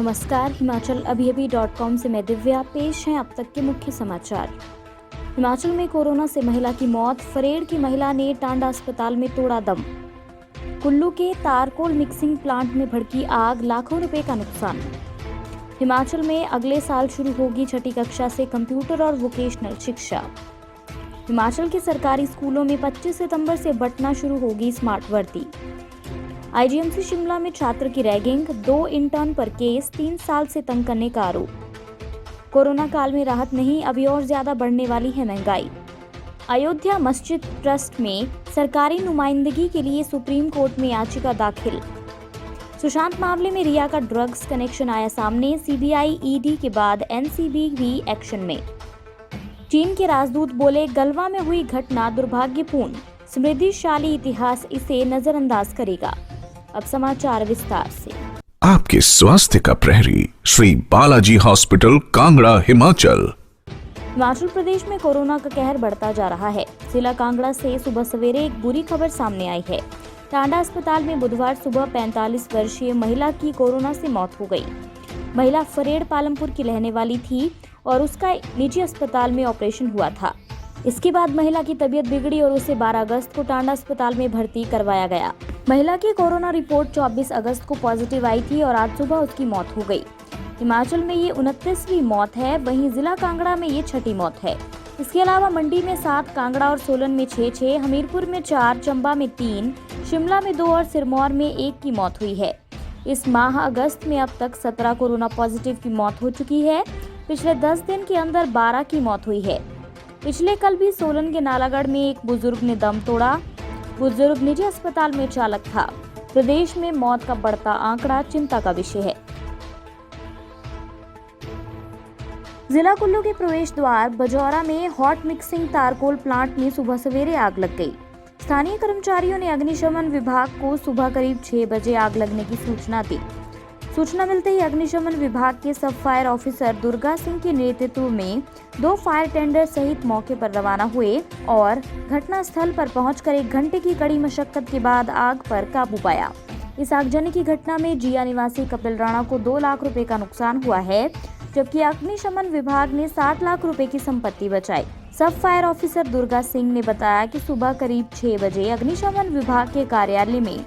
नमस्कार, हिमाचल अभी-अभी.com से मैं दिव्या। पेश हैं अब तक के मुख्य समाचार। हिमाचल में कोरोना से महिला की मौत, फरेड़ की महिला ने टांडा अस्पताल में तोड़ा दम। कुल्लू के तारकोल मिक्सिंग प्लांट में भड़की आग, लाखों रुपए का नुकसान। हिमाचल में अगले साल शुरू होगी छठी कक्षा से कंप्यूटर और वोकेशनल शिक्षा। हिमाचल के सरकारी स्कूलों में 25 सितंबर से बंटना शुरू होगी स्मार्ट वर्दी। आईजीएमसी शिमला में छात्र की रैगिंग, 2 इंटर्न पर केस, 3 साल से तंग करने का आरोप। कोरोना काल में राहत नहीं, अभी और ज्यादा बढ़ने वाली है महंगाई। अयोध्या मस्जिद ट्रस्ट में सरकारी नुमाइंदगी के लिए सुप्रीम कोर्ट में याचिका दाखिल। सुशांत मामले में रिया का ड्रग्स कनेक्शन आया सामने, सीबीआई ईडी के बाद एनसीबी भी एक्शन में। चीन के राजदूत बोले, गलवा में हुई घटना दुर्भाग्यपूर्ण, समृद्धिशाली इतिहास इसे नजरअंदाज करेगा। अब समाचार विस्तार से। आपके स्वास्थ्य का प्रहरी श्री बालाजी हॉस्पिटल, कांगड़ा, हिमाचल। हिमाचल प्रदेश में कोरोना का कहर बढ़ता जा रहा है। जिला कांगड़ा से सुबह सवेरे एक बुरी खबर सामने आई है। टांडा अस्पताल में बुधवार सुबह 45 वर्षीय महिला की कोरोना से मौत हो गई। महिला फरेड़ पालमपुर की रहने वाली थी और उसका निजी अस्पताल में ऑपरेशन हुआ था। इसके बाद महिला की तबीयत बिगड़ी और उसे 12 अगस्त को टांडा अस्पताल में भर्ती करवाया गया। महिला की कोरोना रिपोर्ट 24 अगस्त को पॉजिटिव आई थी और आज सुबह उसकी मौत हो गई। हिमाचल में ये 29वीं मौत है, वहीं जिला कांगड़ा में ये छठी मौत है। इसके अलावा मंडी में 7, कांगड़ा और सोलन में 6, हमीरपुर में 4, चंबा में 3, शिमला में 2 और सिरमौर में 1 की मौत हुई है। इस माह अगस्त में अब तक 17 कोरोना पॉजिटिव की मौत हो चुकी है। पिछले 10 दिन के अंदर 12 की मौत हुई है। पिछले कल भी सोलन के नालागढ़ में एक बुजुर्ग ने दम तोड़ा। बुजुर्ग निजी अस्पताल में चालक था। प्रदेश में मौत का बढ़ता आंकड़ा चिंता का विषय है। जिला कुल्लू के प्रवेश द्वार बजौरा में हॉट मिक्सिंग तारकोल प्लांट में सुबह सवेरे आग लग गई। स्थानीय कर्मचारियों ने अग्निशमन विभाग को सुबह करीब 6 बजे आग लगने की सूचना दी। सूचना मिलते ही अग्निशमन विभाग के सब फायर ऑफिसर दुर्गा सिंह के नेतृत्व में 2 फायर टेंडर सहित मौके पर रवाना हुए और घटना स्थल पर पहुंचकर 1 घंटे की कड़ी मशक्कत के बाद आग पर काबू पाया। इस आगजनी की घटना में जिया निवासी कपिल राणा को 2 लाख रुपए का नुकसान हुआ है, जबकि अग्निशमन विभाग ने 60 लाख रुपए की संपत्ति बचाई। सब फायर ऑफिसर दुर्गा सिंह ने बताया कि सुबह करीब 6 बजे अग्निशमन विभाग के कार्यालय में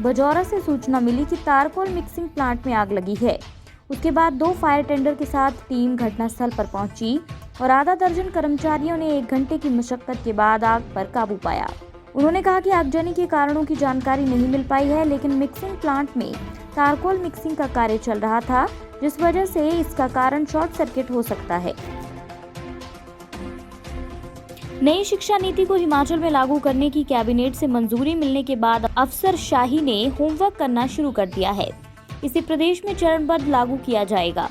बजौरा से सूचना मिली कि तारकोल मिक्सिंग प्लांट में आग लगी है। उसके बाद 2 फायर टेंडर के साथ टीम घटनास्थल पर पहुंची और आधा दर्जन कर्मचारियों ने 1 घंटे की मशक्कत के बाद आग पर काबू पाया। उन्होंने कहा कि आगजनी के कारणों की जानकारी नहीं मिल पाई है, लेकिन मिक्सिंग प्लांट में तारकोल मिक्सिंग का कार्य चल रहा था, जिस वजह से इसका कारण शॉर्ट सर्किट हो सकता है। नई शिक्षा नीति को हिमाचल में लागू करने की कैबिनेट से मंजूरी मिलने के बाद अफसरशाही ने होमवर्क करना शुरू कर दिया है। इसे प्रदेश में चरणबद्ध लागू किया जाएगा।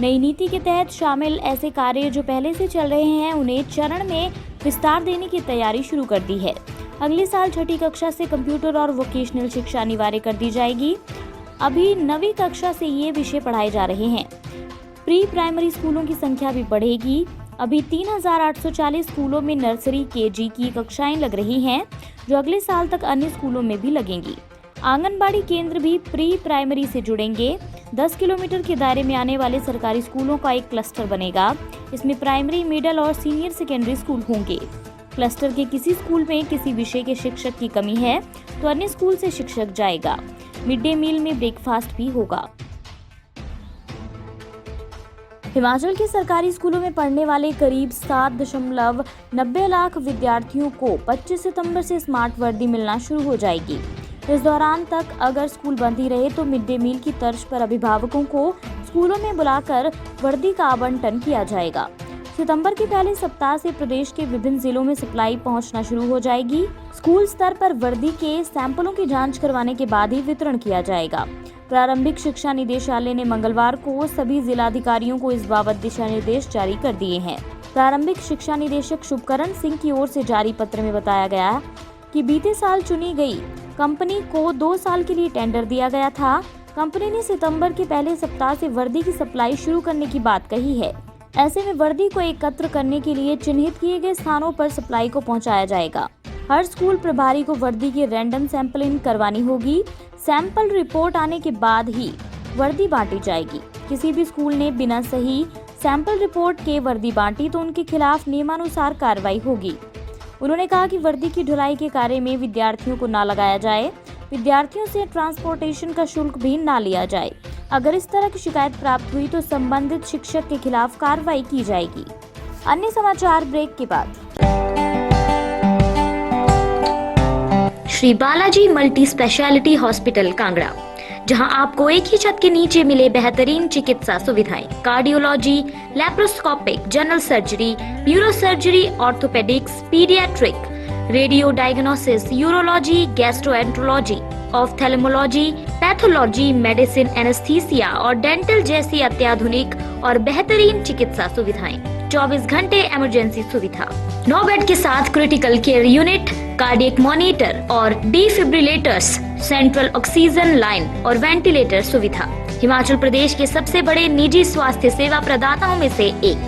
नई नीति के तहत शामिल ऐसे कार्य जो पहले से चल रहे हैं, उन्हें चरण में विस्तार देने की तैयारी शुरू कर दी है। अगले साल छठी कक्षा से कंप्यूटर और वोकेशनल शिक्षा अनिवार्य कर दी जाएगी। अभी 9वीं कक्षा से ये विषय पढ़ाए जा रहे हैं। प्री प्राइमरी स्कूलों की संख्या भी बढ़ेगी। अभी 3840 स्कूलों में नर्सरी केजी की कक्षाएं लग रही हैं, जो अगले साल तक अन्य स्कूलों में भी लगेंगी। आंगनबाड़ी केंद्र भी प्री प्राइमरी से जुड़ेंगे। 10 किलोमीटर के दायरे में आने वाले सरकारी स्कूलों का एक क्लस्टर बनेगा। इसमें प्राइमरी, मिडिल और सीनियर सेकेंडरी स्कूल होंगे। क्लस्टर के किसी स्कूल में किसी विषय के शिक्षक की कमी है तो अन्य स्कूल से शिक्षक जाएगा। मिड डे मील में ब्रेकफास्ट भी होगा। हिमाचल के सरकारी स्कूलों में पढ़ने वाले करीब 7.90 लाख विद्यार्थियों को 25 सितंबर से स्मार्ट वर्दी मिलना शुरू हो जाएगी। इस दौरान तक अगर स्कूल बंद ही रहे तो मिड डे मील की तर्ज पर अभिभावकों को स्कूलों में बुलाकर वर्दी का आवंटन किया जाएगा। सितंबर के पहले सप्ताह से प्रदेश के विभिन्न जिलों में सप्लाई पहुंचना शुरू हो जाएगी। स्कूल स्तर पर वर्दी के सैंपलों की जांच करवाने के बाद ही वितरण किया जाएगा। प्रारंभिक शिक्षा निदेशालय ने मंगलवार को सभी जिलाधिकारियों को इस बाबत दिशा निर्देश जारी कर दिए हैं। प्रारंभिक शिक्षा निदेशक शुभकरण सिंह की ओर से जारी पत्र में बताया गया कि बीते साल चुनी गई कंपनी को 2 साल के लिए टेंडर दिया गया था। कंपनी ने सितंबर के पहले सप्ताह से वर्दी की सप्लाई शुरू करने की बात कही है। ऐसे में वर्दी को एकत्र करने के लिए चिन्हित किए गए स्थानों पर सप्लाई को पहुंचाया जाएगा। हर स्कूल प्रभारी को वर्दी की रैंडम सैंपलिंग करवानी होगी। सैंपल रिपोर्ट आने के बाद ही वर्दी बांटी जाएगी। किसी भी स्कूल ने बिना सही सैंपल रिपोर्ट के वर्दी बांटी तो उनके खिलाफ नियमानुसार कार्रवाई होगी। उन्होंने कहा कि वर्दी की ढुलाई के कार्य में विद्यार्थियों को ना लगाया जाए, विद्यार्थियों से ट्रांसपोर्टेशन का शुल्क भी ना लिया जाए। अगर इस तरह की शिकायत प्राप्त हुई तो संबंधित शिक्षक के खिलाफ कार्रवाई की जाएगी। अन्य समाचार ब्रेक के बाद। Shri Balaji multi speciality hospital Kangra, जहां आपको एक ही छत के नीचे मिले बेहतरीन चिकित्सा सुविधाएं, cardiology, laparoscopic, general surgery, neurosurgery, orthopaedics, paediatric, radio diagnosis, urology, gastroenterology, ophthalmology, pathology, medicine, anaesthesia और डेंटल जैसी अत्याधुनिक और बेहतरीन चिकित्सा सुविधाएं, 24 घंटे इमरजेंसी सुविधा, 9 बेड के साथ critical care unit, cardiac monitor और डिफिब्रिलेटर्स, सेंट्रल ऑक्सीजन लाइन और वेंटिलेटर सुविधा। हिमाचल प्रदेश के सबसे बड़े निजी स्वास्थ्य सेवा प्रदाताओं में से एक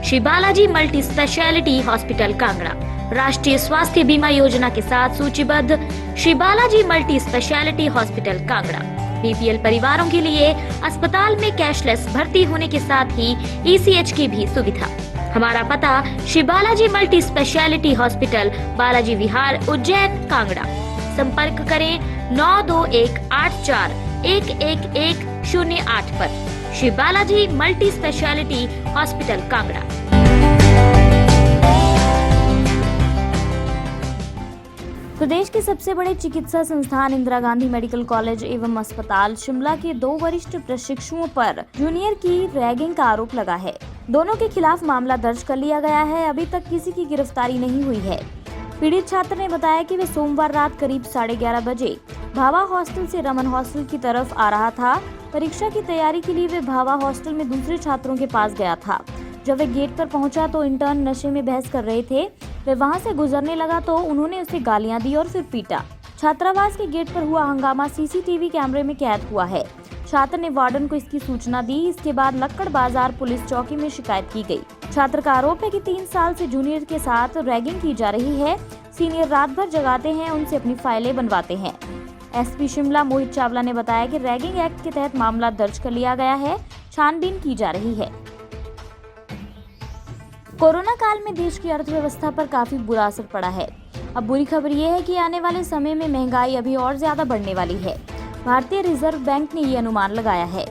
Shri Balaji multi speciality hospital Kangra राष्ट्रीय स्वास्थ्य बीमा योजना के साथ सूचीबद्ध Shri Balaji multi speciality hospital Kangra BPL परिवारों के लिए अस्पताल में कैशलेस भर्ती होने के साथ ही ईसीएच की भी सुविधा। हमारा पता Shri Balaji multi speciality hospital, Balaji Vihar, Ujjain, Kangra. संपर्क करें 9218411108 पर। Shri Balaji multi speciality hospital Kangra. प्रदेश के सबसे बड़े चिकित्सा संस्थान इंदिरा गांधी मेडिकल कॉलेज एवं अस्पताल शिमला के 2 वरिष्ठ प्रशिक्षुओं पर जूनियर की रैगिंग का आरोप लगा है। दोनों के खिलाफ मामला दर्ज कर लिया गया है। अभी तक किसी की गिरफ्तारी नहीं हुई है। पीड़ित छात्र ने बताया कि वे सोमवार रात करीब 11:30 बजे भावा हॉस्टल से रमन हॉस्टल की तरफ आ रहा था। परीक्षा की तैयारी के लिए वे भावा हॉस्टल में दूसरे छात्रों के पास गया था। जब वे गेट पर पहुंचा तो इंटर्न नशे में बहस कर रहे थे। वे वहां से गुजरने लगा तो उन्होंने उसे गालियां दी और फिर पीटा। छात्रावास के गेट पर हुआ हंगामा सीसीटीवी कैमरे में कैद हुआ है। छात्र ने वार्डन को इसकी सूचना दी। इसके बाद लक्कड़ बाजार पुलिस चौकी में शिकायत की गई। छात्र का आरोप है कि 3 साल से जूनियर के साथ रैगिंग की जा रही है। सीनियर रात भर जगाते हैं, उनसे अपनी फाइलें बनवाते हैं। एसपी शिमला मोहित चावला ने बताया कि रैगिंग एक्ट के तहत मामला दर्ज कर लिया गया है। छानबीन की जा रही है। कोरोना काल में देश की अर्थव्यवस्था पर काफी बुरा असर पड़ा है। अब बुरी खबर ये है कि आने वाले समय में महंगाई अभी और ज्यादा बढ़ने वाली है। भारतीय रिजर्व बैंक ने ये अनुमान लगाया है।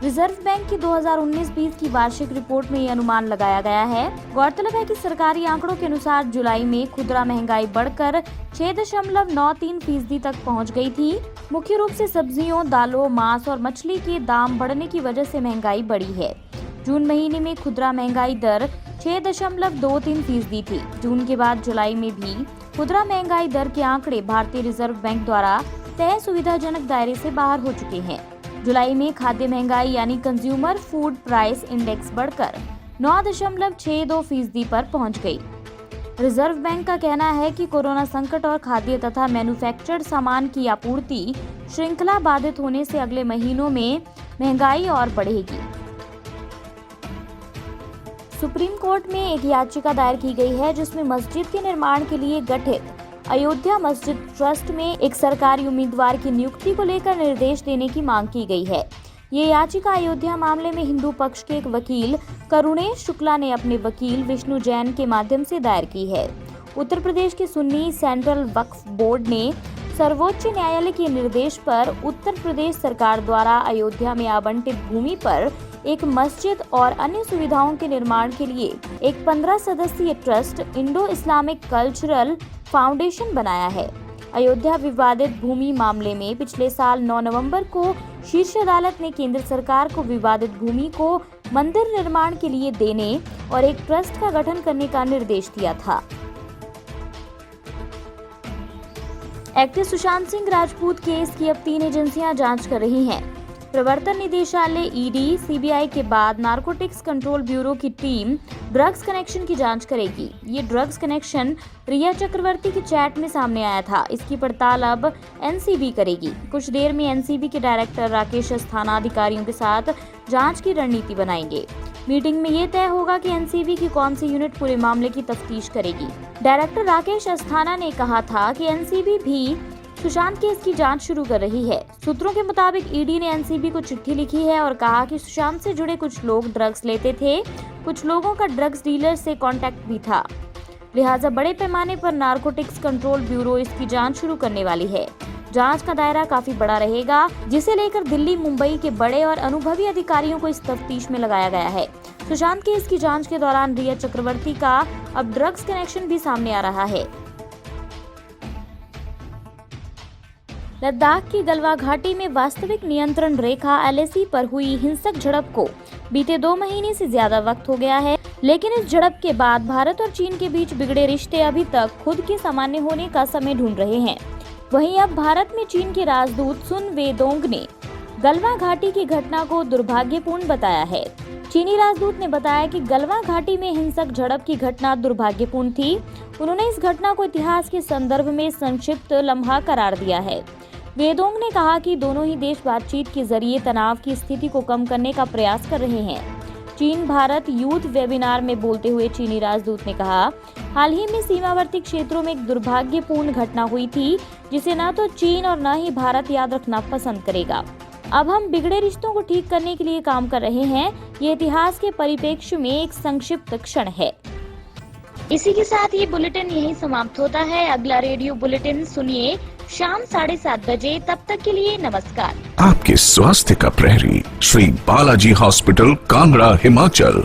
रिजर्व बैंक की 2019-20 की वार्षिक रिपोर्ट में ये अनुमान लगाया गया है। गौरतलब है कि सरकारी आंकड़ों के अनुसार जुलाई में खुदरा महंगाई बढ़कर 6.93% तक पहुंच गई थी। मुख्य रूप से सब्जियों, दालों, मांस और मछली के दाम बढ़ने की वजह से महंगाई बढ़ी है। जून महीने में खुदरा महंगाई दर 6.23% थी। जून के बाद जुलाई में भी खुदरा महंगाई दर के आंकड़े भारतीय रिजर्व बैंक द्वारा तय सुविधाजनक दायरे से बाहर हो चुके हैं। जुलाई में खाद्य महंगाई यानी कंज्यूमर फूड प्राइस इंडेक्स बढ़कर 9.62% पर पहुंच गई। रिजर्व बैंक का कहना है कि कोरोना संकट और खाद्य तथा मैन्युफैक्चर्ड सामान की आपूर्ति श्रृंखला बाधित होने से अगले महीनों में महंगाई और बढ़ेगी। सुप्रीम कोर्ट में एक याचिका दायर की गई है जिसमें मस्जिद के निर्माण के लिए गठित अयोध्या मस्जिद ट्रस्ट में एक सरकारी उम्मीदवार की नियुक्ति को लेकर निर्देश देने की मांग की गई है। ये याचिका अयोध्या मामले में हिंदू पक्ष के एक वकील करुणेश शुक्ला ने अपने वकील विष्णु जैन के माध्यम से दायर की है। उत्तर प्रदेश के सुन्नी सेंट्रल वक्फ बोर्ड ने सर्वोच्च न्यायालय के निर्देश पर उत्तर प्रदेश सरकार द्वारा अयोध्या में आवंटित भूमि पर एक मस्जिद और अन्य सुविधाओं के निर्माण के लिए एक 15 सदस्यीय trust Indo Islamic cultural foundation बनाया है। अयोध्या विवादित भूमि मामले में पिछले साल 9 नवंबर को शीर्ष अदालत ने केंद्र सरकार को विवादित भूमि को मंदिर निर्माण के लिए देने और एक ट्रस्ट का गठन करने का निर्देश दिया था। एक्टर सुशांत सिंह राजपूत केस की अब 3 एजेंसियां जांच कर रही हैं। प्रवर्तन निदेशालय ईडी, सीबीआई के बाद नारकोटिक्स कंट्रोल ब्यूरो की टीम ड्रग्स कनेक्शन की जांच करेगी। ये ड्रग्स कनेक्शन रिया चक्रवर्ती के चैट में सामने आया था। इसकी पड़ताल अब एनसीबी करेगी। कुछ देर में एनसीबी के डायरेक्टर राकेश अस्थाना अधिकारियों के साथ जांच की रणनीति बनाएंगे। मीटिंग में ये तय होगा कि एनसीबी की कौन सी यूनिट पूरे मामले की तफ्तीश करेगी। डायरेक्टर राकेश अस्थाना ने कहा था कि एनसीबी भी सुशांत केस की जांच शुरू कर रही है। सूत्रों के मुताबिक ईडी ने एनसीबी को चिट्ठी लिखी है और कहा कि सुशांत से जुड़े कुछ लोग ड्रग्स लेते थे, कुछ लोगों का ड्रग्स डीलर से कांटेक्ट भी था। लिहाजा बड़े पैमाने पर नारकोटिक्स कंट्रोल ब्यूरो इसकी जांच शुरू करने वाली है। जांच का दायरा काफी बड़ा रहेगा, जिसे लेकर दिल्ली, मुंबई के बड़े और अनुभवी अधिकारियों को इस तफ्तीश में लगाया गया है। सुशांत केस की जांच के दौरान रिया चक्रवर्ती का अब ड्रग्स कनेक्शन भी सामने आ रहा है। लद्दाख की गलवा घाटी में वास्तविक नियंत्रण रेखा LAC पर हुई हिंसक झड़प को बीते 2 महीने से ज्यादा वक्त हो गया है, लेकिन इस झड़प के बाद भारत और चीन के बीच बिगड़े रिश्ते अभी तक खुद के सामान्य होने का समय ढूंढ रहे हैं। वहीं अब भारत में चीन के राजदूत सुन वेदोंग ने गलवा घाटी की घटना को दुर्भाग्यपूर्ण बताया है। चीनी राजदूत ने बताया कि गलवा घाटी में हिंसक झड़प की घटना दुर्भाग्यपूर्ण थी। उन्होंने इस घटना को इतिहास के संदर्भ में संक्षिप्त लम्हा करार दिया है। वेदोंग ने कहा कि दोनों ही देश बातचीत के जरिए तनाव की स्थिति को कम करने का प्रयास कर रहे हैं। चीन भारत यूथ वेबिनार में बोलते हुए चीनी राजदूत ने कहा, हाल ही में सीमावर्ती क्षेत्रों में एक दुर्भाग्यपूर्ण घटना हुई थी, जिसे न तो चीन और न ही भारत याद रखना पसंद करेगा। अब हम बिगड़े रिश्तों को ठीक करने के लिए काम कर रहे हैं। ये इतिहास के परिप्रेक्ष्य में एक संक्षिप्त क्षण है। इसी के साथ ये बुलेटिन यहीं समाप्त होता है। अगला रेडियो बुलेटिन सुनिए शाम 7:30 बजे। तब तक के लिए नमस्कार। आपके स्वास्थ्य का प्रहरी श्री बालाजी हॉस्पिटल, कांगड़ा, हिमाचल।